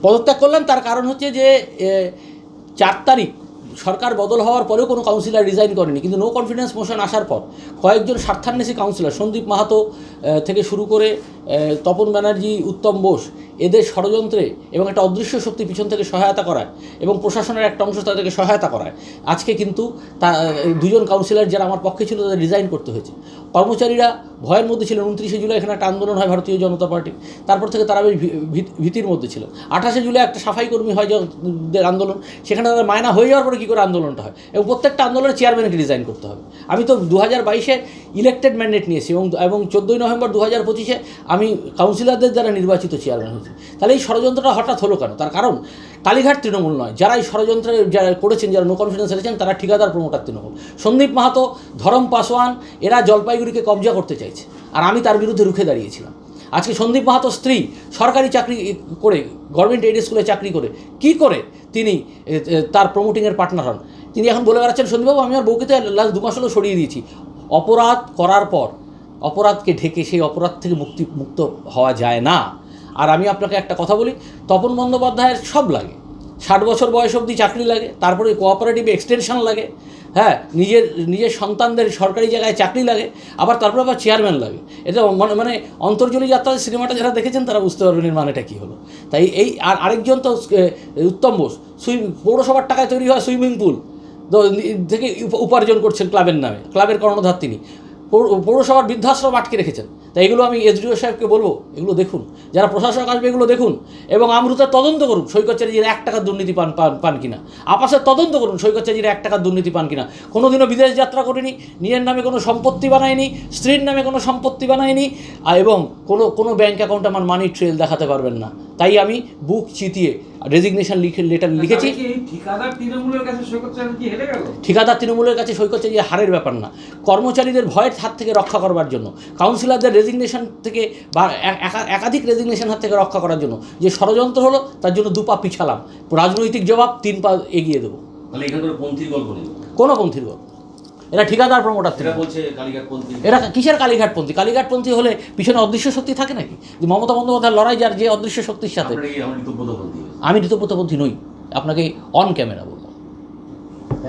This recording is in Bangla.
পদত্যাগ করলাম তার কারণ হচ্ছে যে 4 তারিখ সরকার বদল হওয়ার পরেও কোনো কাউন্সিলর রিজাইন করেনি, কিন্তু নো কনফিডেন্স মোশন আসার পর কয়েকজন স্বার্থান্বেষী কাউন্সিলর সন্দীপ মাহাতো থেকে শুরু করে তপন ব্যানার্জি, উত্তম বোস, এদের ষড়যন্ত্রে এবং একটা অদৃশ্য শক্তি পিছন থেকে সহায়তা করায় এবং প্রশাসনের একটা অংশ তাদেরকে সহায়তা করায় আজকে কিন্তু দুজন কাউন্সিলর যারা আমার পক্ষে ছিল তাদের রিজাইন করতে হয়েছে। কর্মচারীরা ভয়ের মধ্যে ছিলেন। 29শে জুলাই এখানে একটা আন্দোলন হয় ভারতীয় জনতা পার্টি, তারপর থেকে তারা বেশ ভীতির মধ্যে ছিল। 28শে জুলাই একটা সাফাই কর্মী হয় যাদের আন্দোলন, সেখানে তাদের মায়না হয়ে যাওয়ার পরে কী করে আন্দোলনটা হয়, এবং প্রত্যেকটা আন্দোলনের চেয়ারম্যানকে রিজাইন করতে হবে। আমি তো 2022-এ ইলেকটেড ম্যান্ডেট নিয়েছি এবং 14ই নভেম্বর 2025-এ আমি কাউন্সিলরদের দ্বারা নির্বাচিত চেয়ারম্যান হয়েছি। তাহলে এই ষড়যন্ত্রটা হঠাৎ হলো কেন? তার কারণ কালীঘাট তৃণমূল নয়, যারা এই ষড়যন্ত্রে যারা করেছেন, যারা নো কনফিডেন্স এনেছেন, তারা ঠিকাদার প্রমোটার তৃণমূল। সন্দীপ মাহাতো, ধরম পাসওয়ান এরা জলপাইগুড়িকে কবজা করতে চাইছে, আর আমি তার বিরুদ্ধে রুখে দাঁড়িয়েছিলাম। আজকে সন্দীপ মাহাতোর স্ত্রী সরকারি চাকরি করে, গভর্নমেন্ট এইড স্কুলে চাকরি করে, কি করে তিনি তার প্রমোটিংয়ের পার্টনার হন? তিনি এখন বলে বেড়াচ্ছেন, সন্দীপবাবু আমি আমার বউকে তো লাস্ট 2 মাস হলো সরিয়ে দিয়েছি। অপরাধ করার পর অপরাধকে ঢেকে সেই অপরাধ থেকে মুক্ত হওয়া যায় না। আর আমি আপনাকে একটা কথা বলি, তপন বন্দ্যোপাধ্যায়ের সব লাগে, 60 বছর বয়স অবধি চাকরি লাগে, তারপরে কোঅপারেটিভ এক্সটেনশন লাগে, হ্যাঁ, নিজের সন্তানদের সরকারি জায়গায় চাকরি লাগে, তারপরে আবার চেয়ারম্যান লাগে। এটা মানে অন্তর্জলি যাত্রা সিনেমাটা যারা দেখেছেন তারা বুঝতে পারবেন এর মানেটা কী হলো। তাই এই আরেকজন তো উত্তম বোস, পৌরসভার টাকায় তৈরি হয় সুইমিং পুল থেকে উপার্জন করছেন ক্লাবের নামে, ক্লাবের কর্ণধার তিনি। পৌরসভার বৃদ্ধাশ্রম আটকে রেখেছেন। তাই এগুলো আমি এসডিও সাহেবকে বলবো, এগুলো দেখুন, যারা প্রশাসক আসবে এগুলো দেখুন, এবং আমরুতের তদন্ত করুন সৈকত চ্যাটার্জির 1 টাকার দুর্নীতি পান কিনা। আপাসের তদন্ত করুন সৈকত চ্যাটার্জির 1 টাকার দুর্নীতি পান কিনা। কোনোদিনও বিদেশ যাত্রা করিনি, নিজের নামে কোনো সম্পত্তি বানায়নি, স্ত্রীর নামে কোনো সম্পত্তি বানায়নি, এবং কোনো ব্যাঙ্ক অ্যাকাউন্ট আমার মানি ট্রেল দেখাতে পারবেন না। তাই আমি বুক চিতিয়ে রেজিগনেশন লেটার লিখেছি। ঠিকাদার তৃণমূলের কাছে সৈকত চ্যাটার্জি হারের ব্যাপার না, কর্মচারীদের ভয়ের হাত থেকে রক্ষা করবার জন্য, কাউন্সিলরদের রেজিগনেশন থেকে বা একাধিক রেজিগনেশন হাত থেকে রক্ষা করার জন্য যে ষড়যন্ত্র হলো, তার জন্য 2 পা পিছালাম। রাজনৈতিক জবাব 3 পা এগিয়ে দেবো। কোনো পন্থীর গল্প, এরা ঠিকাদার প্রমোটার থেকে বলছে কালীঘাটপন্থী। এরা কিসের কালীঘাটপন্থী? কালীঘাটপন্থী হলে পিছনে অদৃশ্য শক্তি থাকে নাকি? যে মমতা বন্দ্যোপাধ্যায়ের লড়াই যার যে অদৃশ্য শক্তির সাথে। আমি ঋতব্রতপন্থী নই, আপনাকে অন ক্যামেরা বলবো।